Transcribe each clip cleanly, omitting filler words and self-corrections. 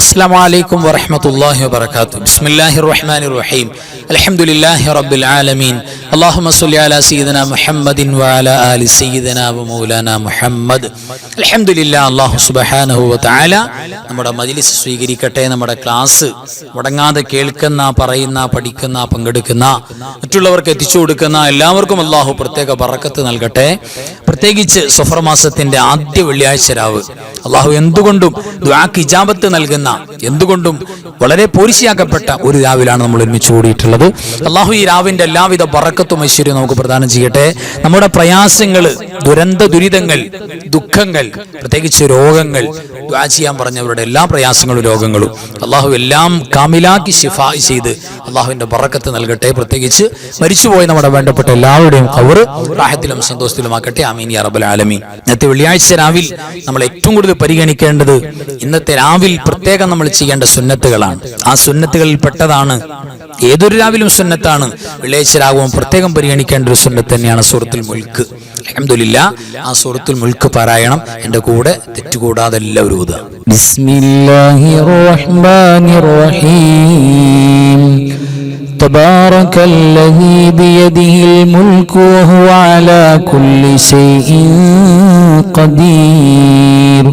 السلام عليكم ورحمة الله وبركاته. بسم الله الرحمن الرحيم. الحمد لله رب العالمين. اللهم صل على سيدنا محمد وعلى آل سيدنا ومولانا محمد. الحمد لله. അല്ലാഹു സുബ്ഹാനഹു വ തആല നമ്മുടെ മജ്ലിസ് സ്വീകരിക്കട്ടെ. നമ്മുടെ ക്ലാസ് മുടങ്ങാതെ കേൾക്കുന്ന, പറയുന്ന, പഠിക്കുന്ന, പങ്കെടുക്കുന്ന, മറ്റുള്ളവർക്ക് എത്തിച്ചു കൊടുക്കുന്ന എല്ലാവർക്കും അല്ലാഹു പ്രത്യേക ബറക്കത്ത് നൽകട്ടെ. പ്രത്യേകിച്ച് സഫർ മാസത്തിന്റെ ആദ്യ വെള്ളിയാഴ്ച രാവ് അല്ലാഹു എന്തുകൊണ്ടും ദുആക്ക് ഇജാബത്ത് നൽകുന്ന, എന്തുകൊണ്ടും വളരെ പോരിശയാക്കപ്പെട്ട ഒരു രാവിലാണ് നമ്മൾ ഒരുമിച്ച് കൂടിയിട്ടുള്ളത്. അല്ലാഹു ഈ രാവിന്റെ എല്ലാവിധ ബറക്കത്തും ഐശ്വര്യവും നമുക്ക് പ്രദാനം ചെയ്യട്ടെ. നമ്മുടെ പ്രയാസങ്ങൾ, ദുരിതങ്ങൾ, ദുഃഖങ്ങൾ, പ്രത്യേകിച്ച് രോഗങ്ങൾ, ദുആ ചെയ്യാൻ പറഞ്ഞവരുടെ എല്ലാ പ്രയാസങ്ങളും രോഗങ്ങളും അല്ലാഹു എല്ലാം കാമിലാക്കി ശിഫാ ചെയ്ത് അല്ലാഹുവിന്റെ ബറക്കത്ത് നൽകട്ടെ. പ്രത്യേകിച്ച് മരിച്ചുപോയ നമ്മുടെ വേണ്ടപ്പെട്ട എല്ലാവരുടെയും ഖബറ് റാഹത്തിലും സന്തോഷത്തിലുമാക്കട്ടെ. ആമീൻ യാ റബ്ബൽ ആലമീൻ. ഇന്നത്തെ വെള്ളിയാഴ്ച രാവിൽ നമ്മൾ ഏറ്റവും കൂടുതൽ പരിഗണിക്കേണ്ടത്, ഇന്നത്തെ രാവിൽ പ്രത്യേകം നമ്മൾ ചെയ്യേണ്ട സുന്നത്തുകളാണ്. ആ സുന്നത്തുകളിൽ പെട്ടതാണ്, ഏതൊരു രാവിലും സുന്നത്താണ്, വെള്ളിയാഴ്ച രാവും പ്രത്യേകം പരിഗണിക്കേണ്ട ഒരു സുന്നത്ത് തന്നെയാണ് സൂറത്തുൽ മുൽക്ക്. അൽഹംദുലില്ലാഹ്, ആ സൂറത്തുൽ മുൽക്ക് പാരായണം എൻ്റെ കൂടെ തെറ്റുകൂടാതെ എല്ലാവരും ഓതുക. ബിസ്മില്ലാഹിർ റഹ്മാനിർ റഹീം. تبارك الذي بيده الملك وهو على كل شيء قدير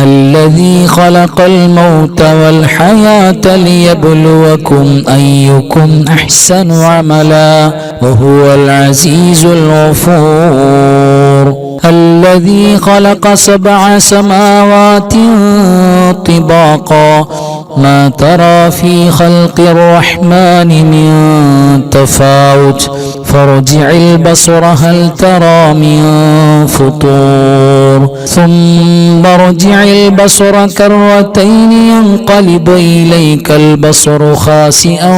الذي خلق الموت والحياة ليبلوكم أيكم أحسن عملا وهو العزيز الغفور الذي خلق 7 سماوات طباقا ما ترى في خلق الرحمن من تفاوت فارجع البصر هل ترى من فطور ثم ارجع البصر كرتين ينقلب إليك البصر خاسئا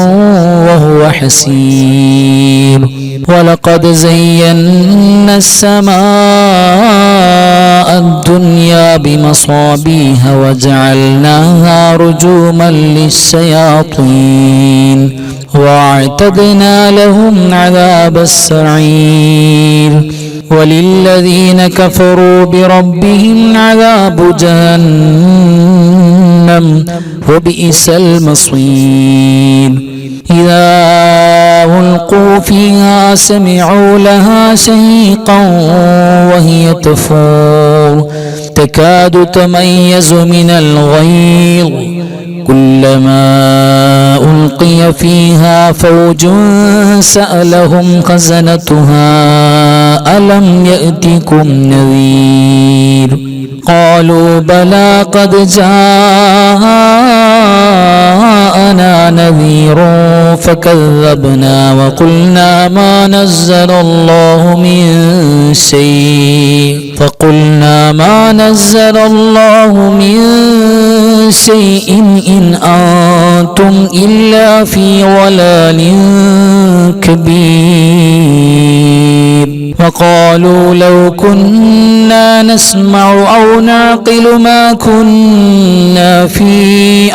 وهو حسير ولقد زينا السماء الدنيا بمصابيح وجعلناها رجوما للشياطين واعتدنا لهم عذاب السعير وللذين كفروا بربهم عذاب جهنم وبئس المصير إذا ألقوا فيها سمعوا لها شهيقا وهي تفور تكاد تميز من الغيظ كلما ألقي فيها فوج سألهم خزنتها ألم يأتكم نذير قالوا بلى قد جاءنا نذير فكذبنا وقلنا ما نزل الله من شيء شيء إن أنتم إلا في ضلال كبير وقالوا لو كنا نسمع أو نعقل ما كنا في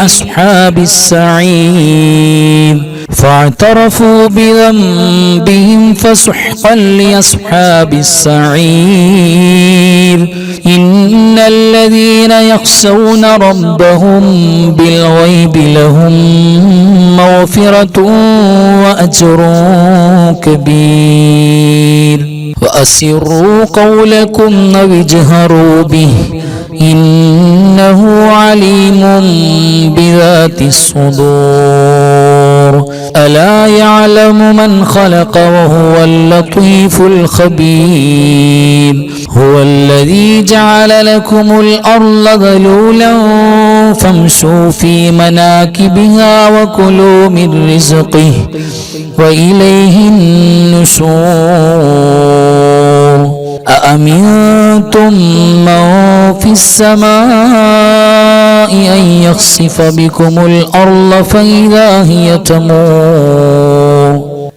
أصحاب السعير فاعترفوا بذنبهم فسحقا لأصحاب السعير إن الذين يخشون ربهم بالغيب لهم مغفرة وأجر كبير وأسروا قولكم أو اجهروا به إنه عليم بذات الصدور ألا يعلم من خلق وهو اللطيف الخبير هو الذي جعل لكم الأرض ذلولا فامشوا في مناكبها وكلوا من رزقه وإليه النشور أأمنتم من في السماء أن يخسف بكم الأرض فإذا هي تمور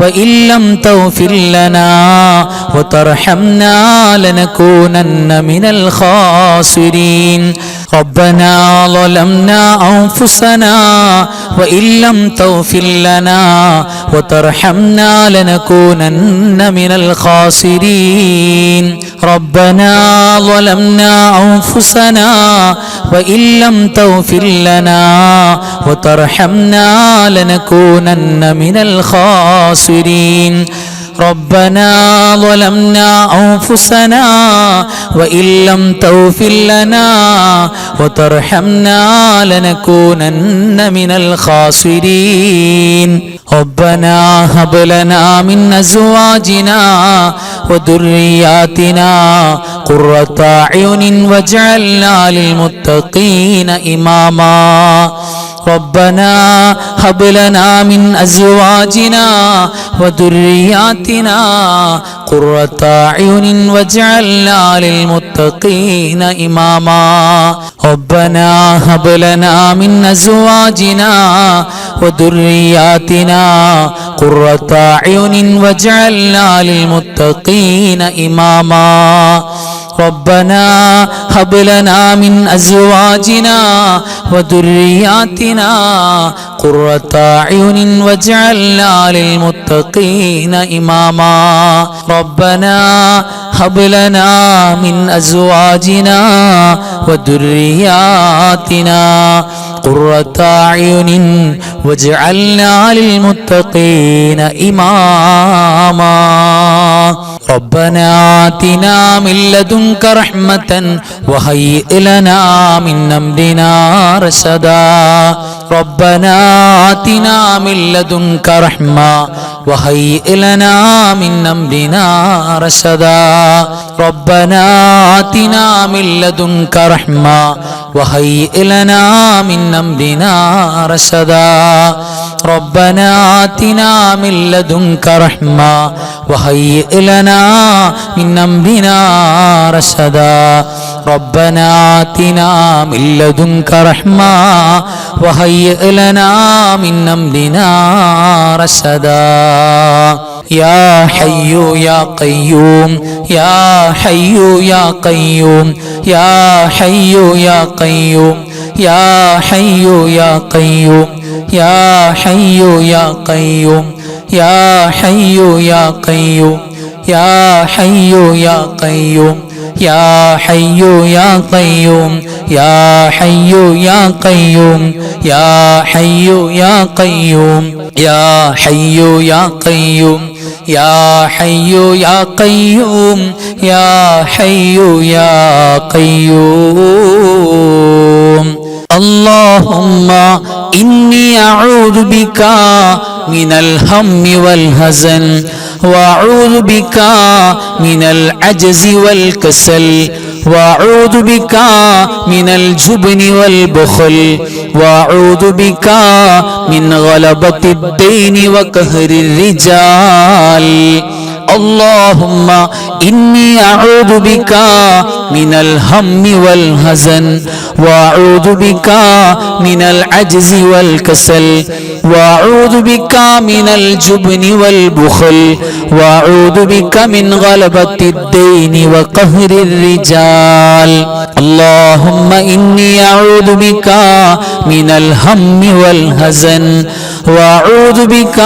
وإن لم تغفر لنا وترحمنا لنكونن من الخاسرين ربنا ظلمنا أنفسنا وإن لم تغفر لنا وترحمنا لنكونن من الخاسرين ربنا ظلمنا أنفسنا وإن لم تغفر لنا وترحمنا لنكونن من الخاسرين ربنا ظلمنا أنفسنا وإن لم تغفر لنا وترحمنا لنكونن من الخاسرين ربنا هب لنا من أزواجنا وذرياتنا قرة أعين واجعلنا للمتقين إماما ربنا هب لنا من أزواجنا وذرياتنا قرة أعين واجعلنا للمتقين إماما ربنا هب لنا من أزواجنا وذرياتنا قرة أعين واجعلنا للمتقين إماما ربنا هب لنا من أزواجنا وذرياتنا قرة أعين واجعلنا للمتقين إماما ربنا هب لنا من أزواجنا وذرياتنا قرة أعين واجعلنا للمتقين إماما ربنا آتنا من لدنك رحمة وهيئ لنا من أمرنا رشدا ربنا آتنا من لدنك رحمة وهيئ لنا من أمرنا رشدا ربنا آتنا من لدنك رحمة وهيئ لنا من أمرنا رشدا ربنا آتنا من لدنك رحمة وهيئ لنا من أمرنا رشدا ربنا آتنا من لدنك رحمة وهيئ لنا من أمرنا رشدا يا حي يا قيوم يا حي يا قيوم يا حي يا قيوم يا حي يا قيوم يا حي يا قيوم يا حي يا قيوم يا حي يا قيوم يا حي يا قيوم يا حي يا قيوم يا حي يا قيوم يا حي يا قيوم يا حي يا قيوم يا حي يا قيوم اللهم إني أعوذ بك من الهم والحزن وأعوذ بك من العجز والكسل وأعوذ بك من الجبن والبخل وأعوذ بك من غلبة الدين وقهر الرجال اللهم إني أعوذ بك من الهم والحزن وأعوذ بك من العجز والكسل وأعوذ بك من الجبن والبخل وأعوذ بك من غلبة الدين وقهر الرجال اللهم إني أعوذ بك من الهم والحزن وأعوذ بك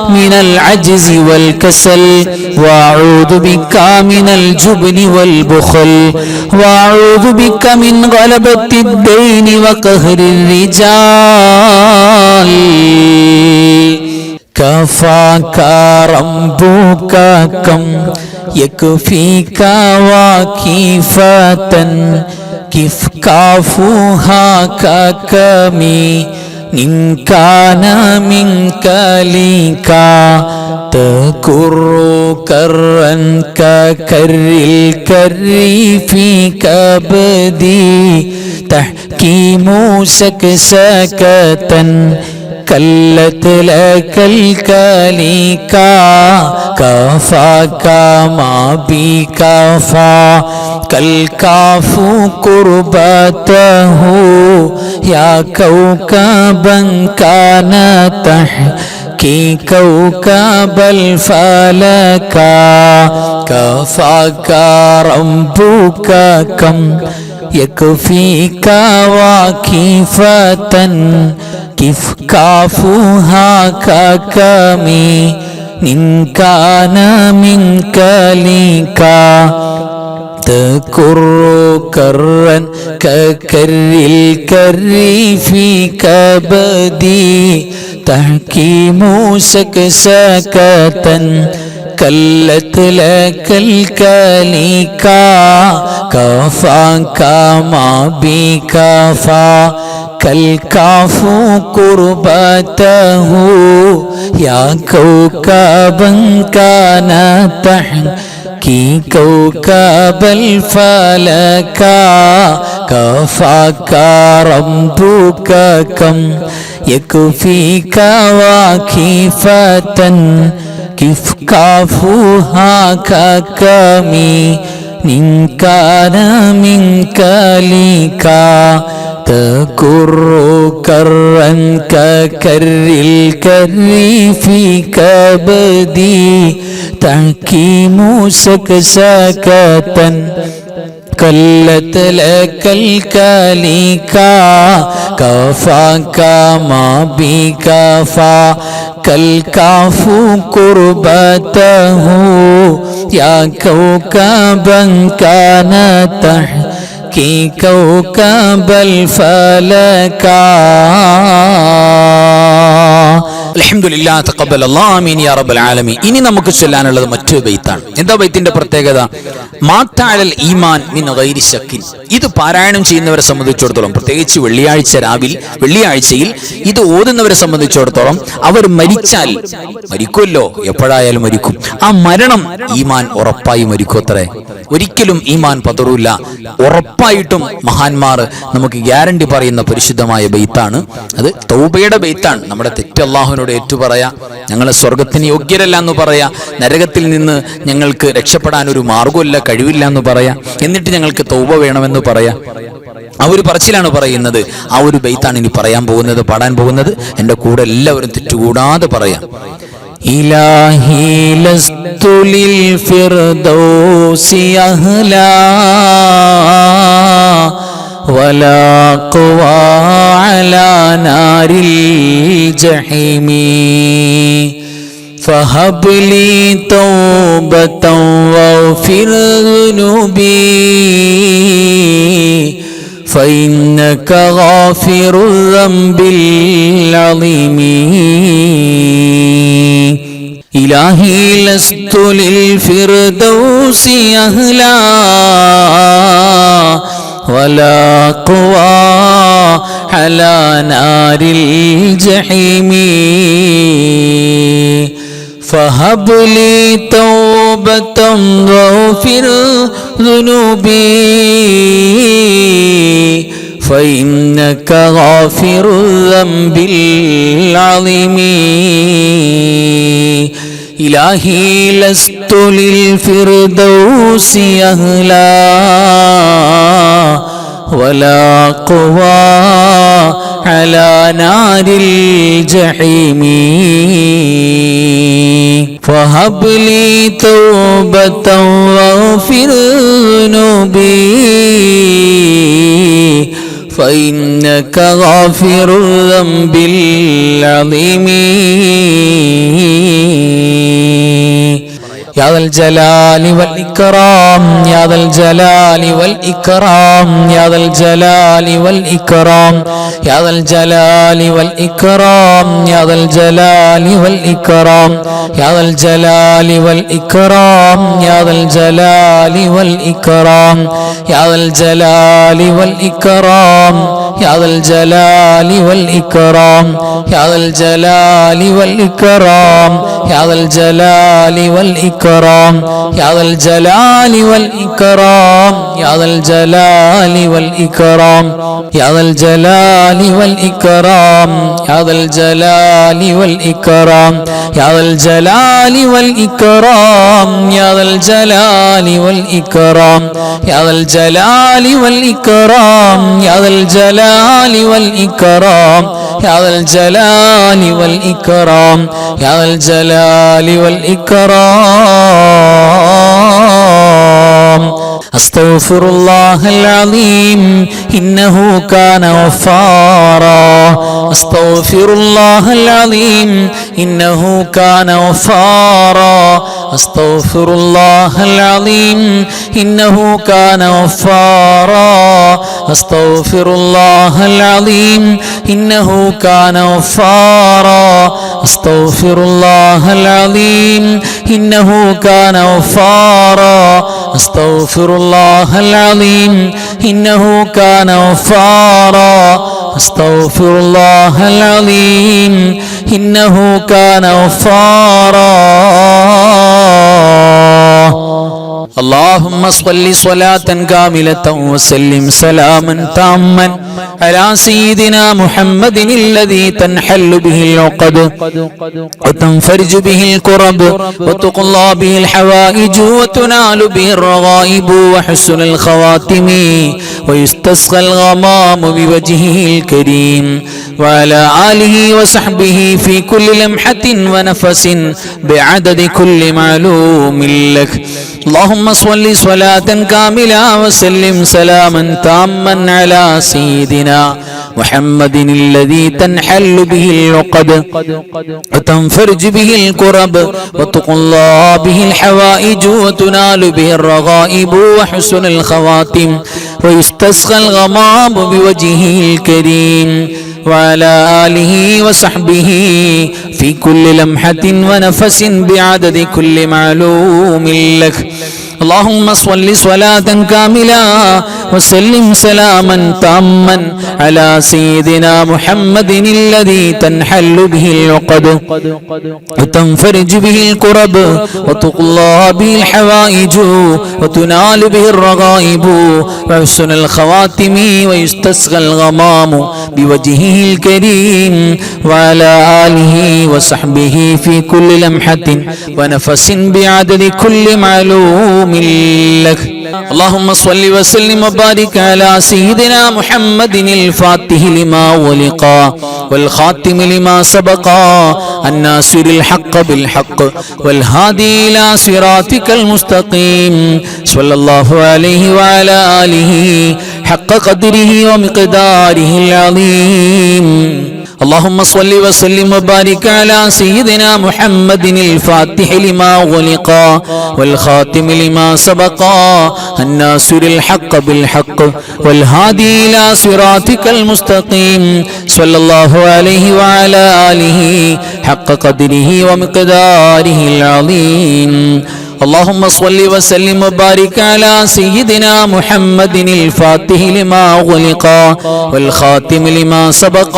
من العجز والكسل وأعوذ بك من الجبن والبخل وأعوذ بك من غلبة الدين وقهر الرجال كفاك ربك كم يكفيك وكيفة كيف كافوها ككمي إن كان منك لك تكر كرا ككر الكر في كبدي تحكيم سكسكة كلت لك الكليكا كفاك ما بكفى كالكاف قربته يا كوكبا كان كي كوكب الفلك كفاك ربك كم يكفيك واكفة كيف كافها ككمي إن كان منك لك تكر كرا ككر الكر في كبدي تحكيم سكسكة كلت لك الكليكا كفاك ما بكفا كالكاف قربته يا كوكبا كان تحكي كوكب الفلك كفاك ربك كم يكفيك واكفة كيف كافها ككمي إن كان منك لك تكر كرا ككر الكر في كبدي تحكيم سكسكة كلت لك الكليكا كفاك ما بكفا كالكاف قربته يا كوكبا كان تحكي كوكب الفلك അൽഹംദുലില്ലാഹ് തഖബ്ബലല്ലാഹു ആമീൻ യാ റബ്ബൽ ആലമീൻ. ഇനി നമുക്ക് ചൊല്ലാനുള്ളത് മറ്റൊരു ബൈത്താണ്. എന്താ ബൈത്തിന്റെ പ്രത്യേകത? മാത്തഅലൽ ഈമാൻ മിൻ ഗൈരി ശക്കിൻ. ഇത് പാരായണം ചെയ്യുന്നവരെ സംബന്ധിച്ചിടത്തോളം, പ്രത്യേകിച്ച് വെള്ളിയാഴ്ചയിൽ ഇത് ഓതുന്നവരെ സംബന്ധിച്ചിടത്തോളം, അവർ മരിച്ചാൽ മരിക്കുമല്ലോ, എപ്പോഴായാലും മരിക്കും. ആ മരണം ഈമാൻ ഉറപ്പായി മരിക്കുമത്രേ. ഒരിക്കലും ഈമാൻ പതറൂല്ല. ഉറപ്പായിട്ടും മഹാന്മാർ നമുക്ക് ഗ്യാരണ്ടി പറയുന്ന പരിശുദ്ധമായ ബൈത്താണ്. അത് തൗബയുടെ ബൈത്താണ്. നമ്മുടെ തെറ്റ് അല്ലാഹുവിനോട് ഏറ്റുപറയാ, ഞങ്ങളെ സ്വർഗത്തിന് യോഗ്യരല്ല എന്ന് പറയാ, നരകത്തിൽ നിന്ന് ഞങ്ങൾക്ക് രക്ഷപ്പെടാൻ ഒരു മാർഗമില്ല, കഴിവില്ല എന്ന് പറയാ, എന്നിട്ട് ഞങ്ങൾക്ക് തൗബ വേണമെന്ന് പറയാ. ആ ഒരു പറച്ചിലാണ് പറയുന്നത്. ആ ഒരു ബൈത്താണ് ഇനി പറയാൻ പോകുന്നത്, പാടാൻ പോകുന്നത്. എൻ്റെ കൂടെ എല്ലാവരും തെറ്റുകൂടാതെ പറയാം. ഇലാഹി ലസ്തു ലിൽ ഫിർദൗസി അഹ്ലാ വലാ ഖുവാ അലാ നാരിൽ ജഹീമി فهب لي توبة واغفر ذنوبي فإنك غافر الذنب العظيم إلهي لست للفردوس أهلا ولا قوى على نار الجحيم فهب لي توبة واغفر ذنوبي فإنك غافر الذنب العظيم إلهي لست للفردوس أهلا ولا قوى على نار الجحيم فهب لي توبة واغفر ذنوبي فإنك غافر الذنب العظيم يا ذا الجلال والإكرام يا ذا الجلال والإكرام يا ذا الجلال والإكرام يا ذا الجلال والإكرام يا ذا الجلال والإكرام يا ذا الجلال والإكرام يا ذا الجلال والإكرام يا ذا الجلال والإكرام يا ذا الجلال والإكرام يا ذا الجلال والإكرام يا ذا الجلال والإكرام يا ذا الجلال والإكرام يا ذا الجلال والإكرام يا ذا الجلال والإكرام يا ذا الجلال والإكرام يا ذا الجلال والإكرام يا ذا الجلال والإكرام يا ذا الجلال والإكرام يا ذا الجلال الجلال والإكرام يا ذا الجلال والإكرام يا ذا الجلال والإكرام أستغفر الله العظيم إنه كان غفارا أستغفر الله العظيم إنه كان غفارا أستغفر الله العظيم إنه كان غفارا أستغفر الله العظيم إنه كان غفارا أستغفر الله العظيم إنه كان غفارا أستغفر الله العظيم إنه كان غفارا أستغفر الله العظيم إنه كان غفارا اللهم صل صلاة كاملة وسلم سلاما تاما على سيدنا محمد الذي تنحل به العقد وتنفرج به الكرب وتقضى به الحوائج وتنال به الرغائب وحسن الخواتم ويستسقى الغمام بوجهه الكريم وعلى آله وصحبه في كل لمحة ونفس بعدد كل معلوم لك اللهم صل صلاة كاملة وسلم سلاما تاما على سيدنا محمد الذي تنحل به العقد وتنفرج به الكرب وتقضى به الحوائج وتنال به الرغائب وحسن الخواتم ويستسقى الغمام بوجهه الكريم وعلى آله وصحبه في كل لمحة ونفس بعدد كل معلوم لك اللهم صل صلاة كاملة وسلم سلاما تاما على سيدنا محمد الذي تنحل به العقد وتنفرج به الكرب وتقضى به الحوائج وتنال به الرغائب وحسن الخواتم ويستسقى الغمام بوجهه الكريم وعلى آله وصحبه في كل لمحة ونفس بعدد كل معلوم لك اللهم صل وسلم وبارك على سيدنا محمد الفاتح لما ولق والخاتم لما سبق الناصر الحق بالحق والهادي إلى صراطك المستقيم صلى الله عليه وعلى آله حق قدره ومقداره العظيم اللهم صل وسلم وبارك على سيدنا محمد الفاتح لما غلق والخاتم لما سبق الناصر الحق بالحق والهادي إلى صراطك المستقيم صلى الله عليه وعلى آله حق قدره ومقداره العظيم اللهم صل وسلم وبارك على سيدنا محمد الفاتح لما غلق والخاتم لما سبق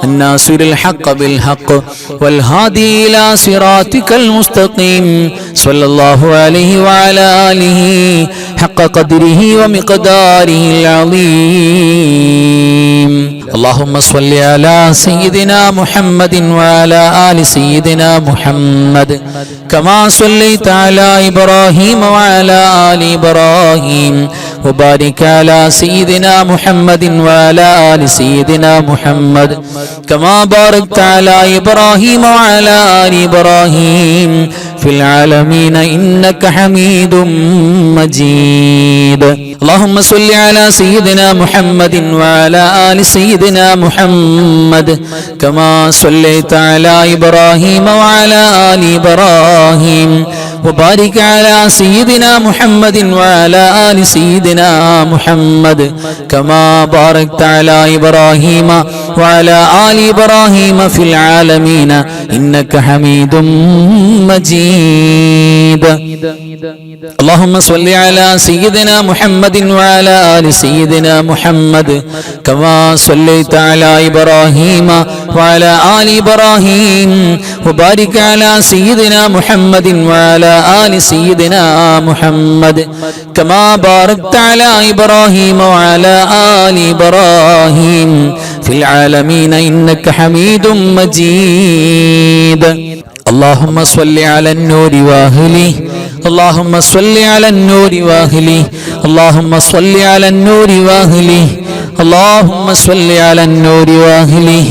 الناصر الحق بالحق والهادي إلى صراطك المستقيم صلى الله عليه وعلى آله حق قدره ومقداره العظيم اللهم صل على سيدنا محمد وعلى آل سيدنا محمد كما صليت على إبراهيم وعلى آل إبراهيم وبارك على سيدنا محمد وعلى آل سيدنا محمد كما باركت على إبراهيم وعلى آل إبراهيم في العالمين إنك حميد مجيد اللهم صل على سيدنا محمد وعلى آل سيدنا محمد كما صليت على إبراهيم وعلى آل إبراهيم وبارك على سيدنا محمد وعلى آل سيدنا محمد كما باركت على إبراهيم وعلى آل إبراهيم في العالمين إنك حميد مجيد اللهم صل على سيدنا محمد وعلى آل سيدنا محمد كما صليت على إبراهيم وعلى آل إبراهيم وبارك على سيدنا محمد وعلى آل سيدنا محمد كما باركت على إبراهيم وعلى آل إبراهيم في العالمين إنك حميد مجيد اللهم صل على النور واهله اللهم صل على النور واهله اللهم صل على النور واهله اللهم صل على النور واهله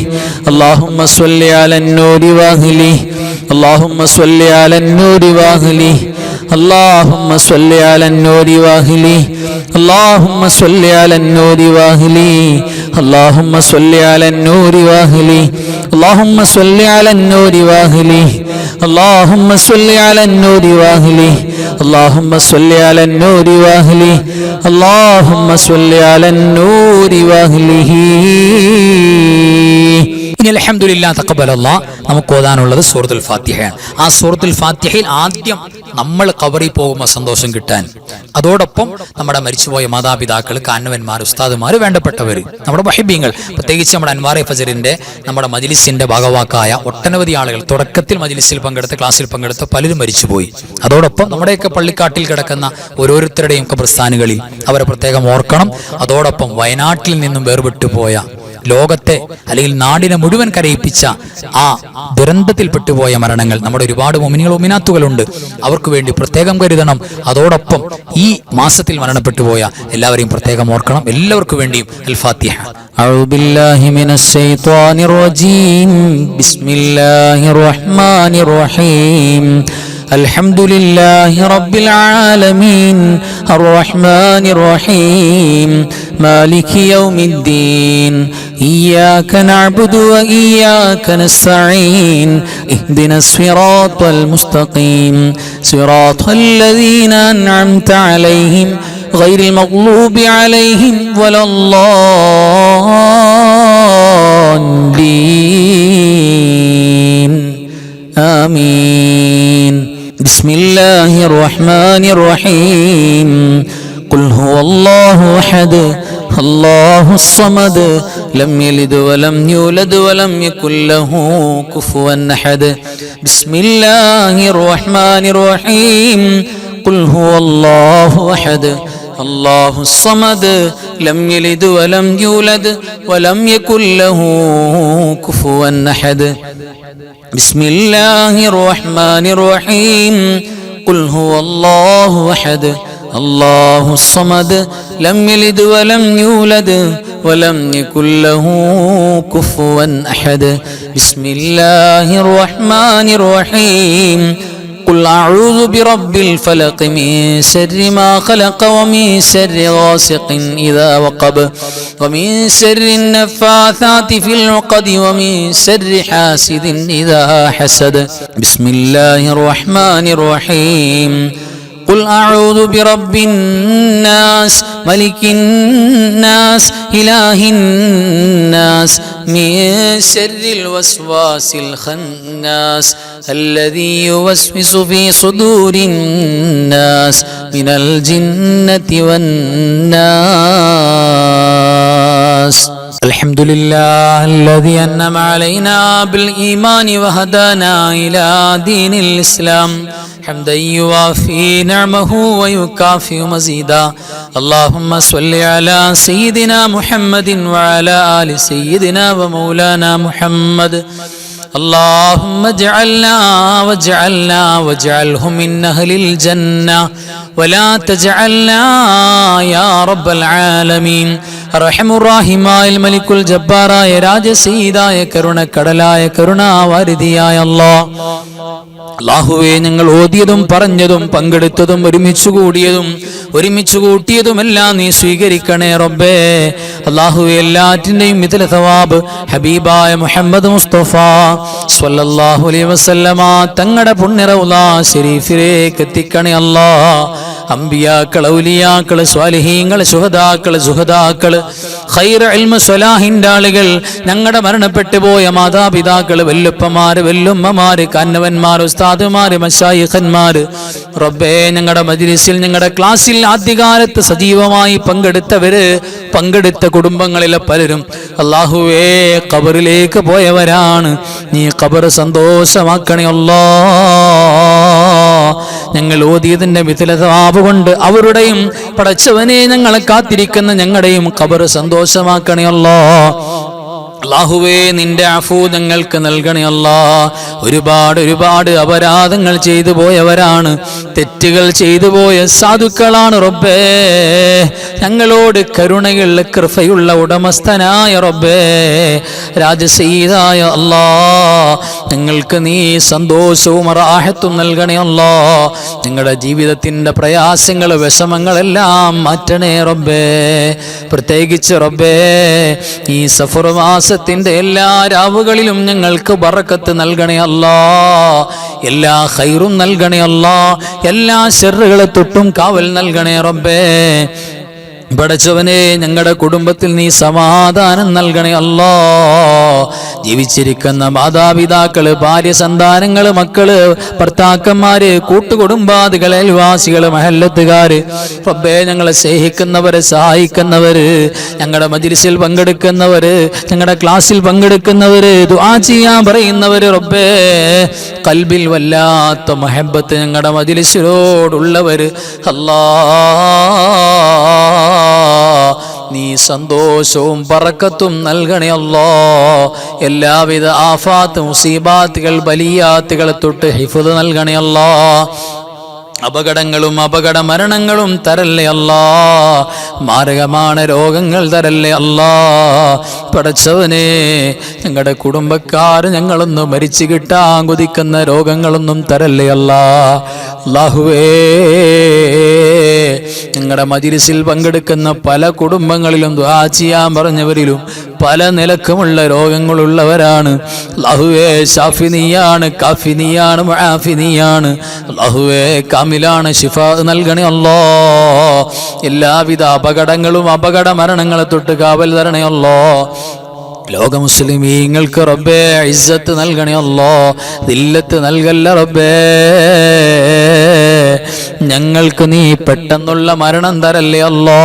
اللهم صل على النور واهله اللهم صل على النور واهله اللهم صل على النور واهله اللهم صل على النور واهله اللهم صل على النور واهله اللهم صل على النور واهله اللهم صل على النور واهله اللهم صل على النور واهله اللهم صل على النور واهله. ഇനി അൽഹംദുലില്ലാഹ് തഖബ്ബലല്ലാഹ് നമുക്ക് ഓതാനുള്ളത് സൂറത്തുൽ ഫാത്തിഹയാണ്. ആ സൂറത്തുൽ ഫാത്തിഹയിൽ ആദ്യം നമ്മൾ ഖബറിൽ പോകുമ്പോൾ സന്തോഷം കിട്ടാൻ, അതോടൊപ്പം നമ്മുടെ മരിച്ചുപോയ മാതാപിതാക്കൾ, കാരണവന്മാർ, ഉസ്താദുമാർ, വേണ്ടപ്പെട്ടവർ, നമ്മുടെ മുഹിബ്ബീങ്ങൾ, പ്രത്യേകിച്ച് നമ്മുടെ അൻവാറെ ഫജറിന്റെ നമ്മുടെ മജ്ലിസിന്റെ ഭാഗവാക്കായ ഒട്ടനവധി ആളുകൾ, തുടക്കത്തിൽ മജ്ലിസിൽ പങ്കെടുത്ത, ക്ലാസ്സിൽ പങ്കെടുത്ത പലരും മരിച്ചുപോയി. അതോടൊപ്പം നമ്മുടെയൊക്കെ പള്ളിക്കാട്ടിൽ കിടക്കുന്ന ഓരോരുത്തരുടെയും ഖബർസ്ഥാനുകളിൽ അവരെ പ്രത്യേകം ഓർക്കണം. അതോടൊപ്പം വയനാട്ടിൽ നിന്നും വേർപെട്ടു പോയ, ലോകത്തെ അല്ലെങ്കിൽ നാടിനെ മുഴുവൻ കരയിപ്പിച്ച ആ ദുരന്തത്തിൽപ്പെട്ടുപോയ മരണങ്ങൾ, നമ്മുടെ ഒരുപാട് മുഅ്മിനീങ്ങൾ മുഅ്മിനാത്തുകളുണ്ട്, അവർക്ക് വേണ്ടി പ്രത്യേകം കരുതണം. അതോടൊപ്പം ഈ മാസത്തിൽ മരണപ്പെട്ടു പോയ എല്ലാവരെയും പ്രത്യേകം ഓർക്കണം. എല്ലാവർക്കും വേണ്ടിയും അൽ ഫാത്തിഹ. أعوذ بالله من الشيطان الرجيم بسم الله الرحمن الرحيم الحمد لله رب العالمين الرحمن الرحيم مالك يوم الدين إياك نعبد وإياك نستعين اهدنا الصراط المستقيم صراط الذين أنعمت عليهم غير المغلوب عليهم ولا الضالين آمين. بسم الله الرحمن الرحيم قل هو الله أحد الله الصمد لم يلد ولم يولد ولم يكن له كفوا أحد. بسم الله الرحمن الرحيم قل هو الله أحد الله الصمد لم يلد ولم يولد ولم يكن له كفوا أحد. بسم الله الرحمن الرحيم قل هو الله أحد الله الصمد لم يلد ولم يولد ولم يكن له كفوا أحد. بسم الله الرحمن الرحيم قل أعوذ برب الفلق من شر ما خلق ومن شر غاسق إذا وقب ومن شر النفاثات في العقد ومن شر حاسد إذا حسد. بسم الله الرحمن الرحيم قل أعوذ برب الناس ملك الناس إله الناس من شر الوسواس الخناس الذي يوسوس في صدور الناس من الجنة والناس. الحمد لله الذي أنعم علينا بالإيمان وهدانا إلى دين الإسلام حمدا يوافي نعمه ويكافئ مزيدا. اللهم صل على سيدنا محمد وعلى آل سيدنا ومولانا محمد. اللهم اجعلنا واجعله من أهل الجنة ولا تجعلنا يا رب العالمين. റഹമുറാഹിമായ മലിക്കുൽ ജബ്ബാറായ രാജസീദായ കരുണക്കടലായ കരുണാവാരിധിയായ അല്ലാഹുവേ, ഞങ്ങൾ ഓതിയതും പറഞ്ഞതും പങ്കെടുത്തതും ഒരുമിച്ചു കൂട്ടിയതുമെല്ലാം നീ സ്വീകരിക്കണേ റബ്ബേ. അല്ലാഹുവേ, എല്ലാറ്റിന്റെയും മിഥില സവാബ് ഹബീബായ മുഹമ്മദ് മുസ്തഫ സ്വല്ലല്ലാഹു അലൈഹി വസല്ലമ തങ്ങളുടെ പുണ്യ റൗള ശരീഫിലേക്ക് എത്തിക്കണേ അല്ലാഹ്. അംബിയാക്കൾ, ഔലിയാക്കൾ, സ്വാലിഹീങ്ങൾ, ശുഹദാക്കൾ, സുഹദാക്കൾ, ഖൈർ ഇൽമ സ്വലാഹിന്റെ ആളുകൾ, ഞങ്ങളുടെ മരണപ്പെട്ടു പോയ മാതാപിതാക്കൾ, വല്ലുപ്പമാര്, വല്ലുമ്മമാര്, കാരണവന്മാർ, ഉസ്താദുമാര്, മശായിഖന്മാര്, റബ്ബേ, ഞങ്ങളുടെ മജ്ലിസിൽ, ഞങ്ങളുടെ ക്ലാസ്സിൽ ആദ്യകാലത്ത് സജീവമായി പങ്കെടുത്ത കുടുംബങ്ങളിലെ പലരും അല്ലാഹുവേ ഖബറിലേക്ക് പോയവരാണ്. നീ ഖബർ സന്തോഷമാക്കണേ അല്ലാഹ്. ഞങ്ങൾ ഓതിയതിന്റെ മിഥില സവാബ് കൊണ്ട് അവരുടെയും പടച്ചവനെ ഞങ്ങളെ കാത്തിരിക്കുന്ന ഞങ്ങളുടെയും ഖബർ സന്തോഷമാക്കണേ അല്ലാഹ്. അല്ലാഹുവേ നിന്റെ അഫൂ ഞങ്ങൾക്ക് നൽകണേ അല്ലാ. ഒരുപാട് അപരാധങ്ങൾ ചെയ്തു പോയവരാണ്, തെറ്റുകൾ ചെയ്തു പോയ സാധുക്കളാണ് റബ്ബേ. ഞങ്ങളോട് കരുണയുള്ള കൃപയുള്ള ഉടമസ്ഥനായ റബ്ബേ, രാജസീതായ അല്ലാ, ഞങ്ങൾക്ക് നീ സന്തോഷവും റാഹത്തും നൽകണേ അല്ലാ. ഞങ്ങളുടെ ജീവിതത്തിൻ്റെ പ്രയാസങ്ങൾ വിഷമങ്ങളെല്ലാം മാറ്റണേ റബ്ബേ. പ്രത്യേകിച്ച് റബ്ബേ ഈ സഫർ മാസത്തിൻ്റെ എല്ലാ രാവുകളിലും ഞങ്ങൾക്ക് ബറക്കത്ത് നൽകണേ അല്ലാ. എല്ലാ ഖൈറും നൽകണേ അല്ലാ. എല്ലാ ശർറുകളെ തൊട്ടും കാവൽ നൽകണേ റബ്ബേ. പടച്ചവനെ ഞങ്ങളുടെ കുടുംബത്തിൽ നീ സമാധാനം നൽകണേ അല്ലാ. ജീവിച്ചിരിക്കുന്ന മാതാപിതാക്കള്, ഭാര്യ, സന്താനങ്ങള്, മക്കള്, ഭർത്താക്കന്മാര്, കൂട്ടുകുടുംബാദികള്, അയൽവാസികള്, മഹല്ലത്തുകാര്, റബ്ബേ ഞങ്ങളെ സ്നേഹിക്കുന്നവര്, സഹായിക്കുന്നവര്, ഞങ്ങളുടെ മജ്‌ലിസിൽ പങ്കെടുക്കുന്നവര്, ഞങ്ങളുടെ ക്ലാസ്സിൽ പങ്കെടുക്കുന്നവര്, ദുആ ചെയ്യാൻ പറയുന്നവര്, റബ്ബേ ഖൽബിൽ വല്ലാത്ത മഹബ്ബത്ത് ഞങ്ങളുടെ മജ്‌ലിസിനോടുള്ളവര് അല്ലാ, നീ സന്തോഷവും ബറക്കത്തും നൽകണേ അല്ലാ. എല്ലാവിധ ആഫാത്ത്, മുസീബാത്തുകൾ, ബലിയാത്തുകളെ തൊട്ട് ഹിഫ്ദ് നൽകണേ അല്ലാ. അപകടങ്ങളും അപകട മരണങ്ങളും തരല്ലേ അല്ലാ. മാരകമാണ് രോഗങ്ങൾ തരല്ലേ അല്ലാ. പടച്ചവനെ ഞങ്ങളുടെ കുടുംബക്കാർ ഞങ്ങളൊന്നും മരിച്ചു കിട്ടാൻ കൊതിക്കുന്ന രോഗങ്ങളൊന്നും തരല്ലേ അല്ലാ. അല്ലാഹുവേ ഞങ്ങളുടെ മജ്‌ലിസിൽ പങ്കെടുക്കുന്ന പല കുടുംബങ്ങളിലും ദുആ ചെയ്യാൻ പറഞ്ഞവരിലും പല നിലക്കുമുള്ള രോഗങ്ങളുള്ളവരാണ്. അല്ലാഹുവേ ശാഫി നീയാണ്, കാഫി നീയാണ്, മുആഫി നീയാണ്. അല്ലാഹുവേ കാമിലാണ്, ശിഫാ നൽകണേ അല്ലാ. എല്ലാവിധ അപകടങ്ങളും അപകട മരണങ്ങളെ തൊട്ട് കാവൽ തരണേ അല്ലാ. ലോക മുസ്ലിമീങ്ങൾക്ക് റബ്ബേ ഇസ്സത്ത് നൽകണേ അല്ലാ. ദില്ലത്ത് നൽകല്ല റബ്ബേ. ഞങ്ങൾക്ക് നീ പെട്ടെന്നുള്ള മരണം തരല്ലേ അല്ലാ.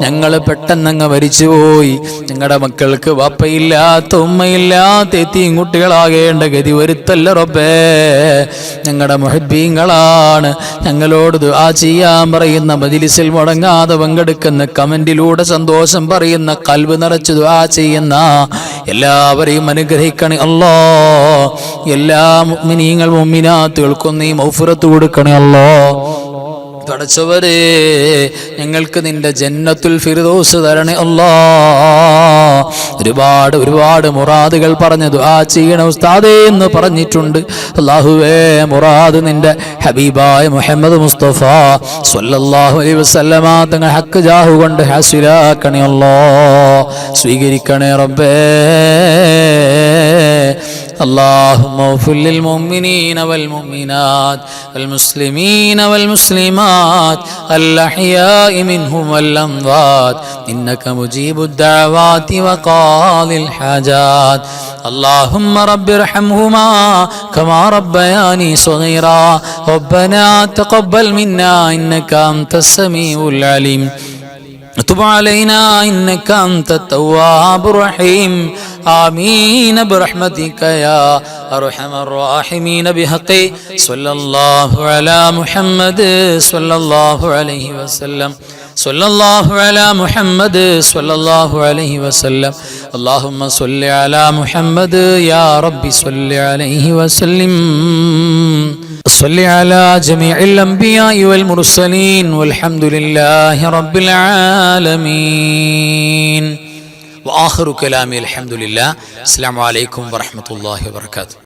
ഞങ്ങൾ പെട്ടെന്നങ്ങ് മരിച്ചുപോയി. ഞങ്ങളുടെ മക്കൾക്ക് വാപ്പയില്ലാത്ത ഉമ്മയില്ലാത്ത എത്തിയും കുട്ടികളാകേണ്ട ഗതി വരുത്തല്ല റബ്ബേ. ഞങ്ങളുടെ മുഹബ്ബീങ്ങളാണ്, ഞങ്ങളോട് ദുആ ചെയ്യാൻ പറയുന്ന, മജ്‌ലിസിൽ മുടങ്ങാതെ പങ്കെടുക്കുന്ന, കമന്റിലൂടെ സന്തോഷം പറയുന്ന, ഖൽബ് നിറച്ച് ദുആ ചെയ്യുന്ന എല്ലാവരെയും അനുഗ്രഹിക്കണേ അല്ലാ. എല്ലാ മുഅ്മിനീങ്ങൾ മുഅ്മിനാത്തുകൾക്കും നീ മഗ്ഫിറത്ത് കൊടുക്കണേ അല്ലാ. പടച്ചവരെ ഞങ്ങൾക്ക് നിന്റെ ജന്നത്തുൽ ഫിർദൗസ് തരണേ അല്ലാ. ഒരുപാട് മുറാദുകൾ പറഞ്ഞ് ദുആ ചെയ്യണം ഉസ്താദേ എന്ന് പറഞ്ഞിട്ടുണ്ട്. അല്ലാഹുവേ മുറാദ് നിന്റെ ഹബീബായ മുഹമ്മദ് മുസ്തഫ സ്വല്ലല്ലാഹു അലൈഹി വസല്ലമ തങ്ങൾ ഹക്ക് ജാഹു കൊണ്ട് ഹാസിലാക്കണേ അല്ലാ. സ്വീകരിക്കണേ റബ്ബേ. اللهم اغفر للمؤمنين والمؤمنات والمسلمين والمسلمات الأحياء منهم والأموات إنك مجيب الدعوات وقاضي الحاجات. اللهم رب ارحمهما كما ربياني صغيرا. ربنا تقبل منا إنك أنت السميع العليم. تب علينا إنك أنت التواب الرحيم. آمين برحمتك يا أرحم الراحمين. بحق صلى الله على محمد صلى الله عليه وسلم. صلى الله على محمد صلى الله عليه وسلم. اللهم صل على محمد يا رب صل عليه وسلم. صل على جميع الأنبياء والمرسلين والحمد لله رب العالمين. وآخر كلامي الحمد لله. السلام عليكم ورحمة الله وبركاته.